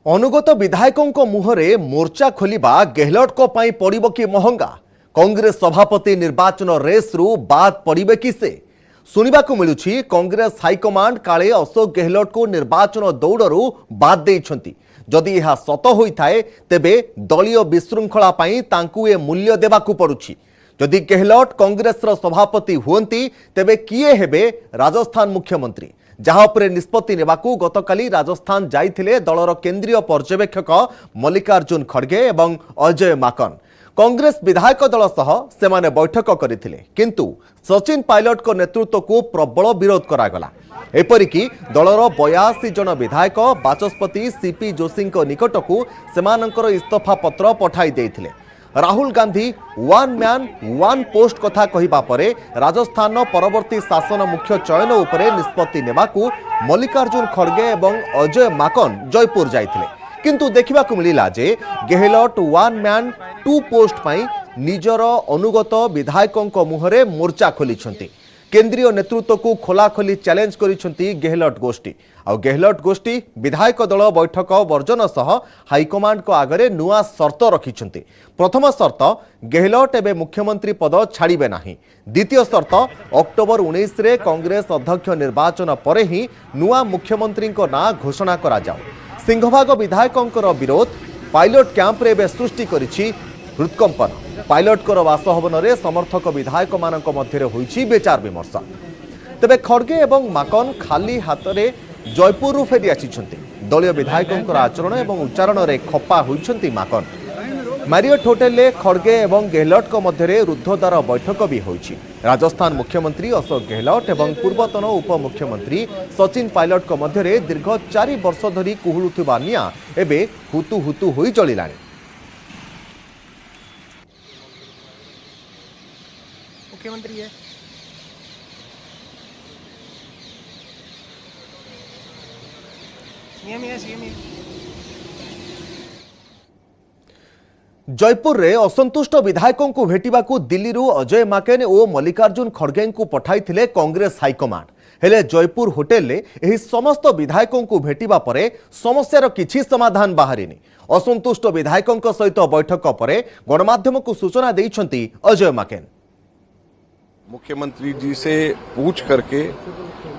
अनुगत विधायकों मुहरे मोर्चा खोलिबा गेहलोट को पाई पड़िबो कि महंगा। कांग्रेस सभापति निर्वाचन रेस रु बाद पड़िबे कि से सुनिबा को मिलुछि। कांग्रेस हाईकमांड काले अशोक गेहलोट को निर्वाचन दौड़रू बाद देइछंती। जदि यह सत होइथाए तेबे दलीय विशृंखला पाई तांकु ए मूल्य देबाकू पड़ुछि। जदि गेहलोट कांग्रेस सभापति हुअंती तेबे किए हेबे राजस्थान मुख्यमंत्री, जहाँ पर निष्पत्ति नेबाकू गतकाली राजस्थान जाइथिले दलर केंद्रीय पर्यवेक्षक मल्लिकार्जुन खड़गे एवं अजय माकन। कांग्रेस विधायक दल सह सेमाने बैठक करथिले, किंतु सचिन पायलट को नेतृत्व को प्रबल विरोध करागला। एपरिकी दलर 82 जन विधायक बाचस्पति सीपी जोशी निकट को सेमानंकर इस्तीफा पत्र पठाई देथिले। Rahul Gandhi one man one post कथा कहिबा परे राजस्थान परवर्ती शासन मुख्य चयन उपरे निष्पत्ति नेबाकू मल्लिकार्जुन खड़गे एवं अजय माकन जयपुर जाइथिले, किंतु देखिबा को मिलिला जे Gehlot one man to post पाई निजर अनुगत विधायकों मुहरे मोर्चा खोलिछंती। केंद्रीय नेतृत्व को खोलाखोली चैलेंज करिछंती गेहलोट गोष्ठी। आ गेहलोट गोष्ठी विधायक दल बैठक वर्जन सह हाईकमांड को आगरे नुआ शर्त रखिछंती। प्रथम शर्त गेहलोट एवं मुख्यमंत्री पद छाड़िबे नाही। द्वितीय शर्त अक्टोबर 19 रे कांग्रेस अध्यक्ष निर्वाचन परे ही नुआ मुख्यमंत्री ना घोषणा करा जाओ। सिंहभाग विधायकों विरोध पायलट कैंप रे सृष्टि करिछि हृत्कंपन। पायलट बासभवन में समर्थक विधायक मानक मध्य होइछि विचार विमर्श। तेबे खड़गे एवं माकन खाली हाथ में जयपुर फेरी आछिछंती। दलीय विधायकों आचरण एवं उच्चारण रे खपा होइछंती माकन। मैरियट होटेल में खड़गे एवं गेहलोट मध्य रुद्धद्वार बैठक भी होइछि। राजस्थान मुख्यमंत्री अशोक गेहलोट एवं पूर्वतन उपमुख्यमंत्री सचिन पायलट मध्य दीर्घ 4 वर्ष धरी कुहुलुथिबा निया एबे हुतु हुतु होई जलिलाणी। मुख्यमंत्री है जयपुर रे असंतुष्ट विधायकों को भेटिबा को दिल्ली रु अजय माकेन और मल्लिकार्जुन खड़गे को पठाइथिले कांग्रेस हाईकमांड। हेले जयपुर होटेल ले एही समस्त विधायकों को भेटिबा परे समस्यार किछि समाधान बाहरिनी। असंतुष्ट विधायकों सहित बैठक परे गणमाध्यम को सूचना देइछंती अजय माकेन। मुख्यमंत्री जी से पूछ करके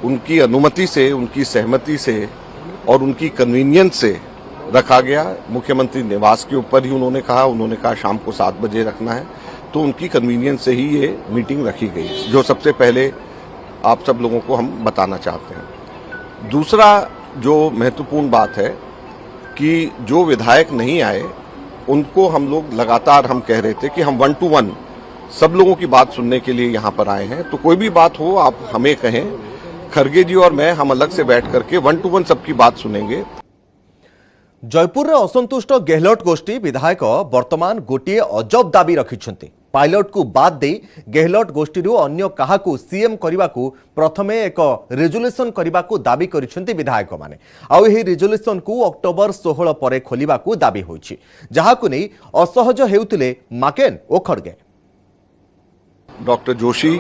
उनकी अनुमति से, उनकी सहमति से और उनकी कन्वीनियंस से रखा गया। मुख्यमंत्री निवास के ऊपर ही उन्होंने कहा शाम को 7 बजे रखना है, तो उनकी कन्वीनियंस से ही ये मीटिंग रखी गई, जो सबसे पहले आप सब लोगों को हम बताना चाहते हैं। दूसरा जो महत्वपूर्ण बात है कि जो विधायक नहीं आए उनको हम लोग लगातार हम कह रहे थे कि हम 1 to 1 सब लोगों की बात सुनने के लिए यहाँ पर आए हैं, तो कोई भी बात हो आप हमें कहें। खड़गे जी और मैं हम अलग से बैठ करके 1 to 1 सबकी बात सुनेंगे। जयपुर रे असंतुष्ट गेहलोट गोष्ठी विधायक वर्तमान गोटे अजब दाबी रखिछंती। पायलट को बाद दे गेहलोट गोष्ठी रु अन्य काहाकू सीएम करबाकू प्रथमे एक रेजोल्यूशन करबाकू दाबी करिछंती विधायक माने। आउ एही रेजोल्यूशन को अक्टोबर 16 परे खोलिबाकू दाबी होइछि, जहाकू नै असहज हेउतिले माकेन ओ खड़गे। डॉक्टर जोशी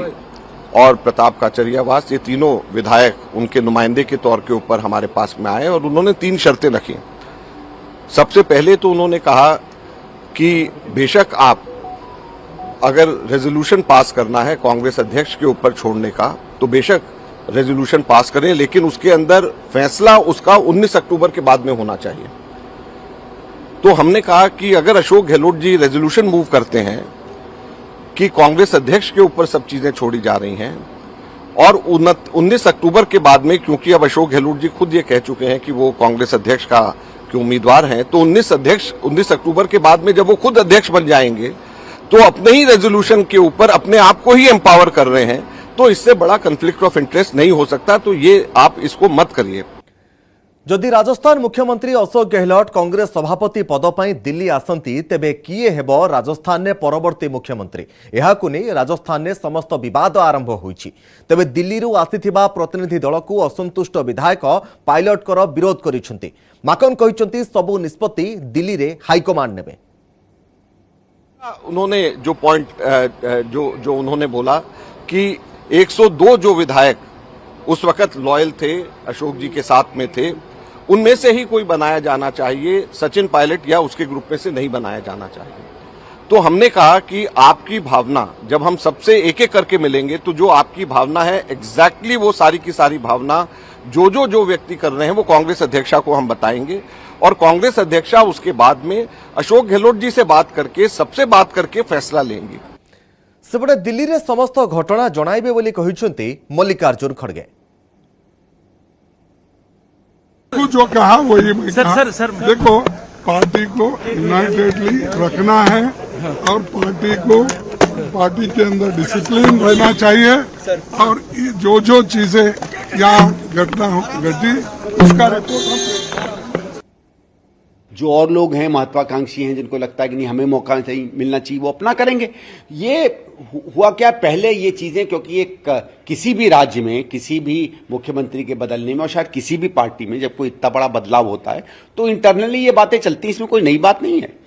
और प्रताप काचरियावास, ये तीनों विधायक उनके नुमाइंदे के तौर के ऊपर हमारे पास में आए और उन्होंने 3 शर्तें रखी। सबसे पहले तो उन्होंने कहा कि बेशक आप अगर रेजोल्यूशन पास करना है कांग्रेस अध्यक्ष के ऊपर छोड़ने का, तो बेशक रेजोल्यूशन पास करें, लेकिन उसके अंदर फैसला उसका 19 अक्टूबर के बाद में होना चाहिए। तो हमने कहा कि अगर अशोक गहलोत जी रेजोल्यूशन मूव करते हैं कि कांग्रेस अध्यक्ष के ऊपर सब चीजें छोड़ी जा रही हैं और 19 अक्टूबर के बाद में, क्योंकि अब अशोक गहलोत जी खुद ये कह चुके हैं कि वो कांग्रेस अध्यक्ष का के उम्मीदवार हैं, तो 19 अक्टूबर के बाद में जब वो खुद अध्यक्ष बन जाएंगे तो अपने ही रेजोल्यूशन के ऊपर अपने आप को ही एम्पावर कर रहे हैं, तो इससे बड़ा कॉन्फ्लिक्ट ऑफ इंटरेस्ट नहीं हो सकता। तो ये आप इसको मत करिए। जदि राजस्थान मुख्यमंत्री अशोक गहलोट कांग्रेस सभापति पद पर दिल्ली आसंती तेबे किए हेबो राजस्थान ने परवर्ती मुख्यमंत्री। एहाकु नै राजस्थान ने समस्त विवाद आरंभ होइछि। तेबे दिल्ली रु आसीथिबा प्रतिनिधि दल को असंतुष्ट विधायक पायलट कर विरोध करिसंती। माकन कहिसंती सबु निष्पत्ति दिल्ली रे हाईकमांड नेबे। उन्होंने जो पॉइंट जो उन्होंने बोला कि 102 जो विधायक उस वक्त लॉयल थे, अशोक जी के साथ में थे, उनमें से ही कोई बनाया जाना चाहिए, सचिन पायलट या उसके ग्रुप में से नहीं बनाया जाना चाहिए। तो हमने कहा कि आपकी भावना, जब हम सबसे एक एक करके मिलेंगे तो जो आपकी भावना है एग्जैक्टली वो सारी की सारी भावना जो व्यक्ति कर रहे हैं वो कांग्रेस अध्यक्षा को हम बताएंगे, और कांग्रेस अध्यक्षा उसके बाद में अशोक गहलोत जी से बात करके, सबसे बात करके फैसला लेंगी। सेपटे दिल्ली रे समस्त घटना जणाइबे बोली कहिसंती मल्लिकार्जुन खड़गे। जो कहा वही मैं कहा। देखो, पार्टी को यूनाइटेडली रखना है और पार्टी के अंदर डिसिप्लिन रहना चाहिए, और ये जो चीजें यहाँ घटना घटी उसका रिपोर्ट जो और लोग हैं महत्वाकांक्षी हैं जिनको लगता है कि नहीं हमें मौका नहीं मिलना चाहिए वो अपना करेंगे। ये हुआ क्या पहले ये चीजें, क्योंकि एक किसी भी राज्य में किसी भी मुख्यमंत्री के बदलने में और शायद किसी भी पार्टी में जब कोई इतना बड़ा बदलाव होता है तो इंटरनली ये बातें चलती हैं, इसमें कोई नई बात नहीं है।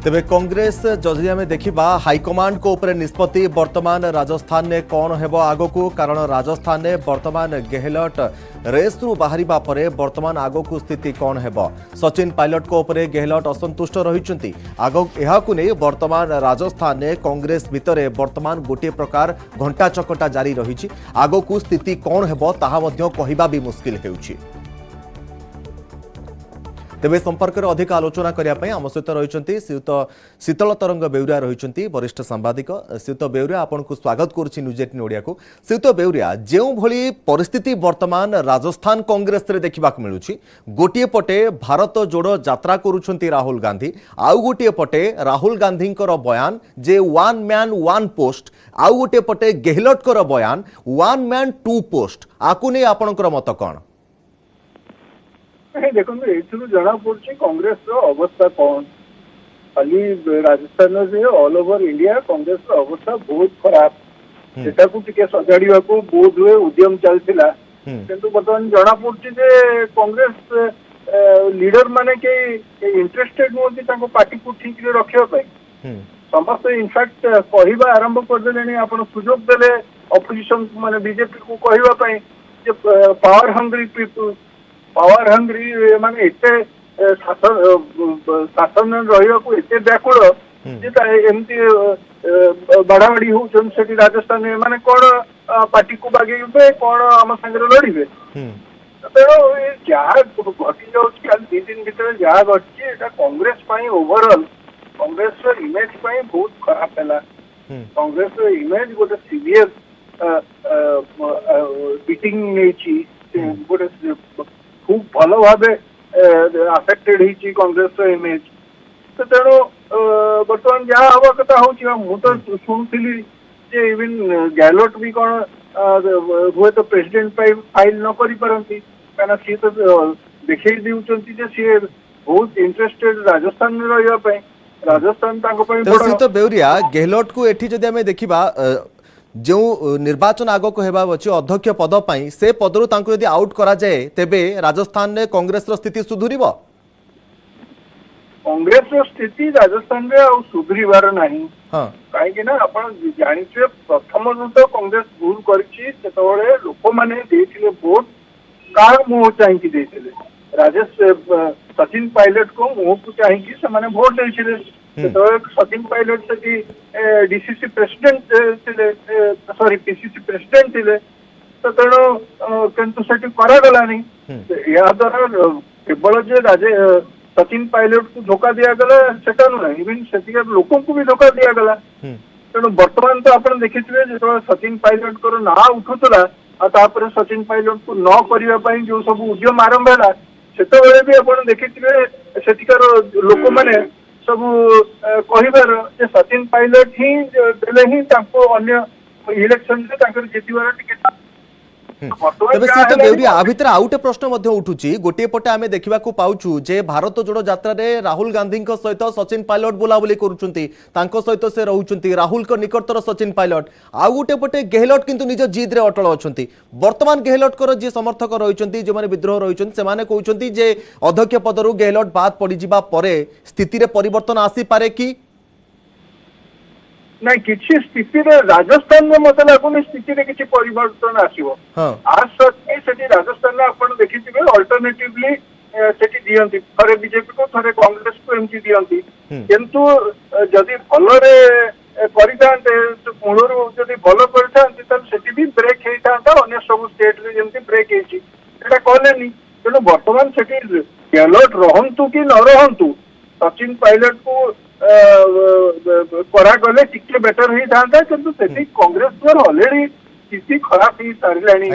तेबे कांग्रेस जदि आम देखा हाइकमांड को ऊपर निष्पत्ति वर्तमान राजस्थान ने कौन हेबो आगकू, कारण राजस्थान ने वर्तमान गहलोत रेस रु बाहरिबा परे वर्तमान आगकू स्थिति कौन हेबो। सचिन पायलट को ऊपर गहलोत असंतुष्ट रहिचंती। आगकू नहीं वर्तमान राजस्थान ने कांग्रेस भितरे वर्तमान गोटे प्रकार घंटा चकटा जारी रही। आगकू स्थिति कौन हेबो ताहा मध्य कहिबा भी मुश्किल हेउछि। तेबे संपर्क में अधिक आलोचना करने आम सहित रही शीतल तरंग बेउरिया रही वरिष्ठ सांबादिक। श्रीयुत बेउरिया आपन को स्वागत करुच्ची न्यूज 18 ओडिया को। श्रीयुत बेउरिया, जो भली परिस्थिति वर्तमान राजस्थान कांग्रेस रे देखा मिलूची, गोटे पटे भारत जोड़ो यात्रा करुछंती राहुल गांधी, आउ गोटे पटे राहुल गांधी बयान जे वन मैन वन पोस्ट, आउ गोटे पटे गहलोत बयान वन मैन टू पोस्ट, आकु नहीं आपणकर मत कौन? देखो ये जना पड़ी कांग्रेस अवस्था कौन खाली राजस्थान से ऑल ओवर इंडिया कांग्रेस अवस्था बहुत खराब सेटा को टिके सजाड़ा बहुत हुए उद्यम चलता किंतु बर्तमान जना पड़ी कांग्रेस लीडर माने के इंटरेस्टेड नुहति पार्टी को ठीक रखा समस्त इनफैक्ट कहवा आरंभ करदे आप सुजोग देले अपोजिशन माने बीजेपी को कहवाई power hungry people power hungry माने एते शासन रही एते व्याकुल एमती बाड़ाबाड़ी होती राजस्थान में माने कौन पार्टी को बागे कौन आम सागर लड़े तेणु जहाँ घटी जाऊँ दी दिन भर जहाँ घटी कांग्रेस ओवरऑल कांग्रेस इमेज बहुत खराब है। कांग्रेस इमेज गोटे सीवियर बीटिंग नहीं गोटे खूब भल भाव अफेक्टेड होती कांग्रेस इमेज। तो तेणु बर्तमान जहाँ हवा कथा हूँ तो शुणुली इवन गहलोत भी कौन हुए तो प्रेसिडेंट फाइल न करती कहीं सी तो देखी दूसरी सी बहुत इंटरेस्टेड राजस्थान में रही राजस्थान तो बेउरिया गहलोत को एठी जदि आमे देखिबा जो निर्वाचन आग को हेबा अछि अध्यक्ष पद पई से पदरु तांको यदि आउट करा जाए तेबे राजस्थान में कांग्रेस रो स्थिति सुधुरिबो। कांग्रेस रो स्थिति राजस्थान में आ सुधुरिबार नाही कहीं ना आपण जानिछे प्रथम तो कांग्रेस भूल करछि सेतबेले लोक माने देथिले वोट कार मुह चाहिए देथिले राजेश सचिन पायलट को मुह को चाहिए से माने वोट देथिले तो सचिन पायलट से डीसीसी प्रेसिडेंट थे सॉरी पीसीसी प्रेसिडेंट थे तो तेणु किंतु सेठी करागलानी या द्वारा केवल जो राजे सचिन पायलट को धोखा दिगला सेटा नुह इवन से लोक भी धोखा दिगला तेणु बर्तमान तो आप देखिए जो सचिन पायलट को ना उठुला तापर सचिन पायलट को न करने जो सब उद्यम आरंभ है से भी आप देखिए सेठिकार लोक मैंने सब कहबार सचिन पायलट ही देले ही अन्य इलेक्शन जितबार टिकेट तेबे से तो बेउरी आ भितर आउट प्रश्न मध्य उठुची गोटे पटे आमे देखिबा को पाउछु जे भारत जोड़ो यात्रा रे राहुल गांधी को सहित सचिन पायलट बुलाबुली करूचंती तांको सहित से रहउचंती राहुल को निकटतर सचिन पायलट आ गोटे पटे गहलोत किंतु निज जिद रे अटल अछंती। वर्तमान गहलोत को जे समर्थक रहिचंती जे माने विद्रोह रहिचंती से माने कहउचंती जे अध्यक्ष पदरु गहलोत बात पड़ी जिबा परे स्थिति रे परिवर्तन आसी पारे कि ନାଇଁ କିଛି ସ୍ଥିତିରେ ରାଜସ୍ଥାନରେ ମତେ ଲାଗୁନି ସ୍ଥିତିରେ କିଛି ପରିବର୍ତ୍ତନ ଆସିବ। ଆଜ ସଚ୍ ସେଠି ରାଜସ୍ଥାନରେ ଆପଣ ଦେଖିଥିବେ ଅଲ୍ଟରନେଟିଭଲି ସେଠି ଦିଅନ୍ତି, ଥରେ ବିଜେପିକୁ ଥରେ କଂଗ୍ରେସକୁ ଏମିତି ଦିଅନ୍ତି। କିନ୍ତୁ ଯଦି ଭଲରେ କରିଥାନ୍ତେ ମୂଳରୁ ଯଦି ଭଲ କରିଥାନ୍ତେ ତାହେଲେ ସେଠି ବି ବ୍ରେକ୍ ହେଇଥାନ୍ତା, ଅନ୍ୟ ସବୁ ଷ୍ଟେଟରେ ଯେମିତି ବ୍ରେକ୍ ହେଇଛି ସେଟା କଲେନି। ତେଣୁ ବର୍ତ୍ତମାନ ସେଠି ଗେହଲଟ ରହନ୍ତୁ କି ନ ରହନ୍ତୁ, ସଚିନ ପାଇଲଟକୁ କରାଗଲେ ଟିକେ ବେଟର ହେଇଥାନ୍ତା, କିନ୍ତୁ ସେଠି କଂଗ୍ରେସ ଅଲରେଡି ସ୍ଥିତି ଖରାପ ହେଇସାରିଲାଣି।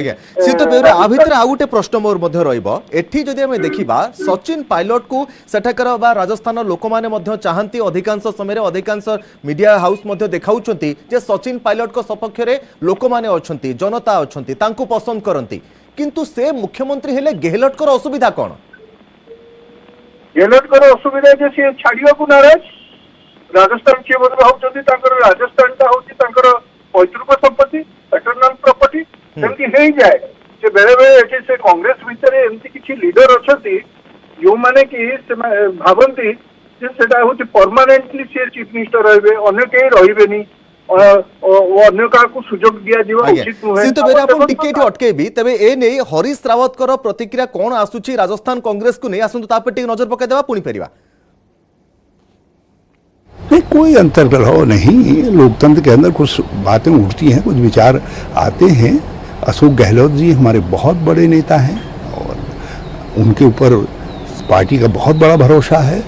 ସିତ ବେଉରେ आ भितर आ गोटे प्रश्न मोर मध्य रहिबो, एठी जदि हमें देखिबा सचिन पायलट को सेठाकर बा राजस्थान लोक माने मध्य चाहंती, अधिकांश समय रे अधिकांश मीडिया हाउस मध्य देखाउचंती जे सचिन पायलट को सपक्ष रे लोक माने अछंती, जनता अछंती, तांको पसंद करंती, किंतु से मुख्यमंत्री हेले गेहलोट कर असुविधा कोन? गेहलोट कर असुविधा जे से छाड़िया को नाराज राजस्थान से बोल भावचंती, तांकर राजस्थान ता होची तांकर पैतृक संपत्ति, पैटर्नल प्रॉपर्टी सेमती हे जाए से बेले बेले एठी से कांग्रेस भितर एमती किछि लीडर अछंती जो माने कि से भावंती जे सेटा होची परमानेंटली से चीफ मिनिस्टर रहबे, अन्य केही रहबेनी, अन्य का सुजोग दिया जीवा उचित नुहे। सित बेरे आपण टिके एठी अटकेबी, तबे ए नै हरीश रावत कर प्रतिक्रिया कोन आसुची राजस्थान कांग्रेस को नै आसंतु तापर टिक नजर पकाय देबा पुनी फेरिबा। नहीं, कोई अंतर्ग्रह नहीं, लोकतंत्र के अंदर कुछ बातें उठती हैं, कुछ विचार आते हैं। अशोक गहलोत जी हमारे बहुत बड़े नेता हैं और उनके ऊपर पार्टी का बहुत बड़ा भरोसा है,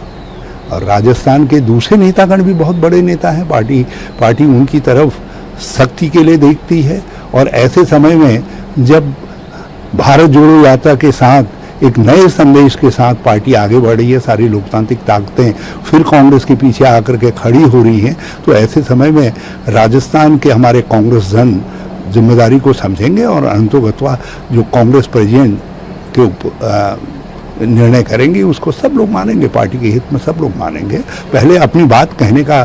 और राजस्थान के दूसरे नेतागण भी बहुत बड़े नेता हैं। पार्टी उनकी तरफ सख्ती के लिए देखती है, और ऐसे समय में जब भारत जोड़ो यात्रा के साथ एक नए संदेश के साथ पार्टी आगे बढ़ रही है, सारी लोकतांत्रिक ताकतें फिर कांग्रेस के पीछे आकर के खड़ी हो रही हैं, तो ऐसे समय में राजस्थान के हमारे कांग्रेस जन जिम्मेदारी को समझेंगे, और अंतोगत्वा जो कांग्रेस प्रेसिडेंट के ऊपर निर्णय करेंगे उसको सब लोग मानेंगे, पार्टी के हित में सब लोग मानेंगे। पहले अपनी बात कहने का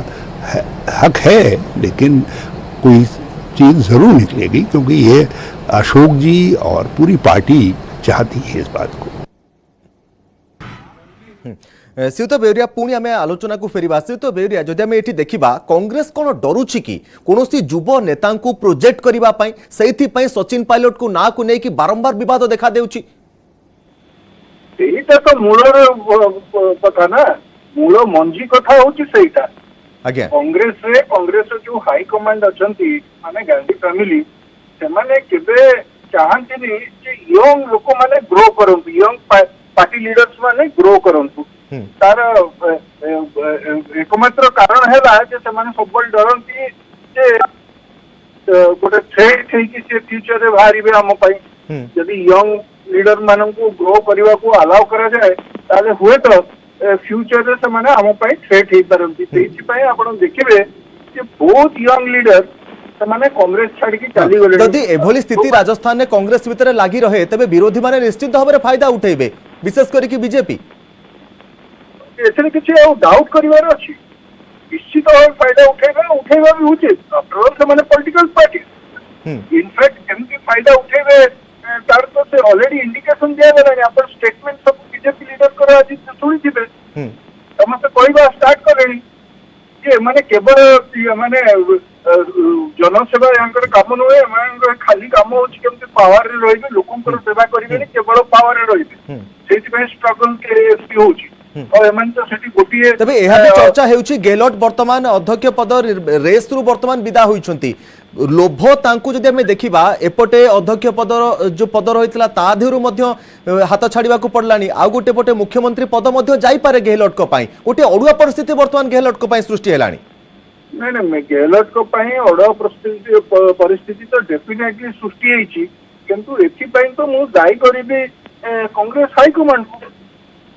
हक है, लेकिन कोई चीज़ ज़रूर निकलेगी, क्योंकि ये अशोक जी और पूरी पार्टी चाहती है इस बात को। श्रीयुत बेउरिया पुणी आम आलोचना को फेरिबा। श्रीयुत बेउरिया जदि आम एठी देखिबा कांग्रेस कोन डरुछि कि कोनोसी युव नेता को प्रोजेक्ट करिबा पई, सेथि पई सचिन पायलट को ना को नै कि बारंबार विवाद देखा देउछि? एटा तो मूलर कथा ना, मूल मंजी कथा होछि सेटा। आज्ञा कांग्रेस जो हाई कमांड अछंती माने गांधी फैमिली से माने केबे चाहंती जे यंग लोक माने ग्रो करंतु, यंग पार्टी लीडर्स माने ग्रो करंतु। तार एकमात्र कारण है से माने सब डरंती जे गोटे थ्रेट है कि से फ्यूचर रे बाहरिबे हम पई। यदि यंग लीडर मानन को ग्रो करबा को अलाउ करा जाए ताले हुए तो फ्यूचर रे से माने हम पई थ्रेट हे परंती। सेहि पई आपण देखिबे जे बहुत यंग लीडर से माने कांग्रेस छाड़ी की चली गले। यदि एभली स्थिति राजस्थान में कांग्रेस भितर लागी रहे तबे विरोधी माने निश्चित भाव में फायदा उठेबे, विशेष करी कि बीजेपी। एथरे किछि डाउट करिवार अछि, निश्चित भाव फायदा उठेबा भी उचित। आफ्टर ऑल से माने पॉलिटिकल पार्टी इनफैक्ट एमपी फायदा उठेबे तार तो से ऑलरेडी इंडिकेशन दिया गला। अपन स्टेटमेंट सब बीजेपी लीडर कर आज सुनी थिबे, समस्त कहबा स्टार्ट करेनी जे माने केवल माने जनसेवा यांकर काम नुहे, एमानकर खाली काम होछि केमति पावर रे रहिबे, लोकंकर सेवा करिबेनी, केवल पावर रे रहिबे। सेति पे स्ट्रगल के एसपी होछि और एमान तो सेति गोटिए। तबे एहा भी चर्चा हेउछि गेहलोट वर्तमान अध्यक्ष पद रेस रु वर्तमान विदा होइछंती। लोभ तांकु जदि हमें देखिबा एपटे अध्यक्ष पद जो पद रहितला ता देहरु मध्य हाथ छाड़िबा को पड़लानी, आ गोटे पटे मुख्यमंत्री पद मध्य जाई पारे गेहलोट को पाई। गोटे अडुआ परिस्थिति वर्तमान गेहलोट को पाई सृष्टि हेलानी। नहीं गेहलोट को पाई अडुआ परिस्थिति तो डेफिनेटली सृष्टि हेछि, किंतु एथि पई तो मु दाई करिबे कांग्रेस हाई कमांड को।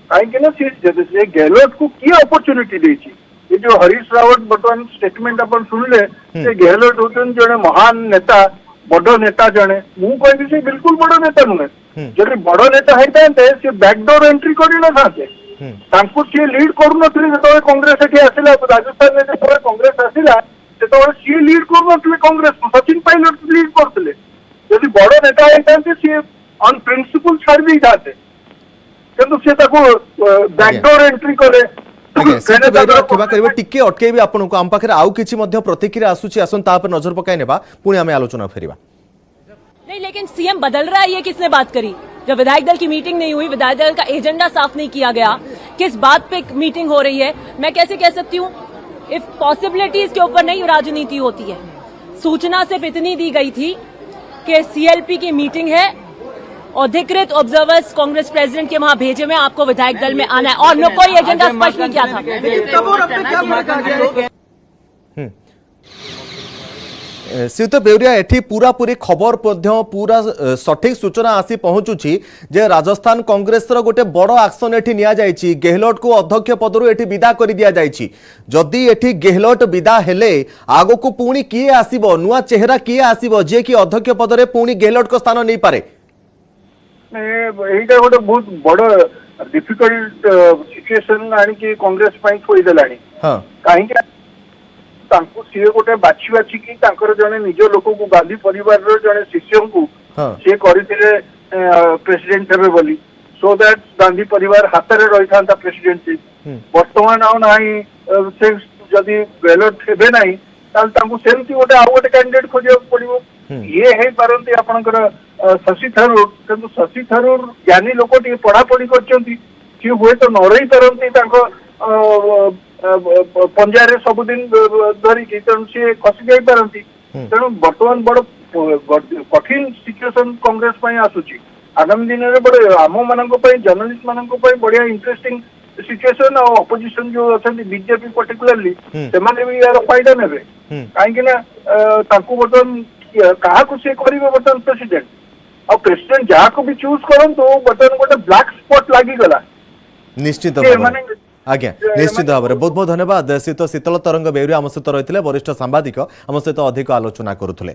काहे ना से गेहलोट को की अपॉर्चुनिटी देछि। ये जो हरीश रावत बर्तमान स्टेटमेंट अपन सुनले से गेहलोट होतन जने महान नेता, बड़ नेता जने, मु कहबी से बिल्कुल बड़ नेता नुहे। जदि बड़ नेता हेतांते से बैकडोर एंट्री करि न थाते, तांको से लीड करू नथले। जतबे कांग्रेस एठी आसिला राजस्थान में जतबे कांग्रेस आसिला सेतबे से लीड करू नथले, कांग्रेस सचिन पायलट लीड करथले। जदि बड़ नेता हेतांते से ऑन प्रिंसिपल छाड़ दै जाते, किंतु से ताको बैकडोर एंट्री करे आज्ञा सीट बेरिया क्षमा करिवे टिके अटकेबी आपनको आम पाखरे आउ किछि मध्य प्रतिक्रिया आसुची आसन ता पर नजर पकाई नेबा पुणी आमे आलोचना फेरिबा। नहीं, लेकिन सीएम बदल रहा है, ये किसने बात करी? जब विधायक दल की मीटिंग नहीं हुई, विधायक दल का एजेंडा साफ नहीं किया गया, किस बात पे मीटिंग हो रही है, मैं कैसे कह सकती हूँ? इफ पॉसिबिलिटीज के ऊपर नहीं राजनीति होती है। सूचना सिर्फ इतनी दी गई थी कि सीएलपी की मीटिंग है, अधिकृत ऑब्जर्वर्स कांग्रेस प्रेसिडेंट के वहां भेजे में आपको विधायक दल में आना है, और न कोई एजेंडा स्पष्ट नहीं किया था। श्रीयुत बेउरिया एठी पूरा पूरी खबर पूरा सठिक सूचना आसी पहुंचुची जे राजस्थान कांग्रेस रो गोटे बड़ एक्शन एठी निया जायछि। गेहलोट को अध्यक्ष पदरु एठी विदा करि दिया जायछि। जदि एठी गेहलोट विदा हेले आगो को पुणी किए आसीबो, नुआ चेहरा किए आसीबो जे कि अध्यक्ष पदरे पुणी गेहलोट को स्थान नहीं पारे? एटा गोटे बहुत बड़ डिफिकल्ट सिचुएशन आनी कि कांग्रेस पई थोई देलानी। हां, काहे कि तांको सीए गोटे बाछि बाछि कि तांकर जने निज लोक को गांधी परिवार रो जने शिष्य को से करिथिले प्रेसिडेंट हेबे बोली, सो दैट गांधी परिवार हाथ रे रही था प्रेसिडेंसी। वर्तमान आ नाही से जदि बैलेट हेबे नाही ताल तांको सेमती गोटे आ गोटे कैंडिडेट खोजियो पड़िबो। ये हे परंती आपनकर शशि थरूर, किंतु शशि थरूर ज्ञानी लोक टी पढ़ा पढ़ी करचंती कि होय तो न रही परंती तांको पंजारे सबुदिन धरिकी तेणु सी खसी जाई पारती। तेणु बर्तमान बड़ कठिन सिचुएशन कांग्रेस पई आसुची। आगामी दिन में बड़े आम मानक जर्नलिस्ट मानक बढ़िया इंटरेस्टिंग सिचुएशन और ऑपोजिशन जो अच्छा बीजेपी पर्टिकुलरली से भी यार फायदा ने कहीं बर्तमान क्या सी करेंगे बर्तमान प्रेसिडेंट और प्रेसिडेंट जहाँ को भी चूज करंतु बर्तमान गोटे ब्लैक स्पॉट लागिगला निश्चित आज्ञा निश्चित भाव में बहुत बहुत धन्यवाद। शीतल तरंग बेउरिया आम सहित रही वरिष्ठ सांबादिक आम सहित अधिक आलोचना करुले।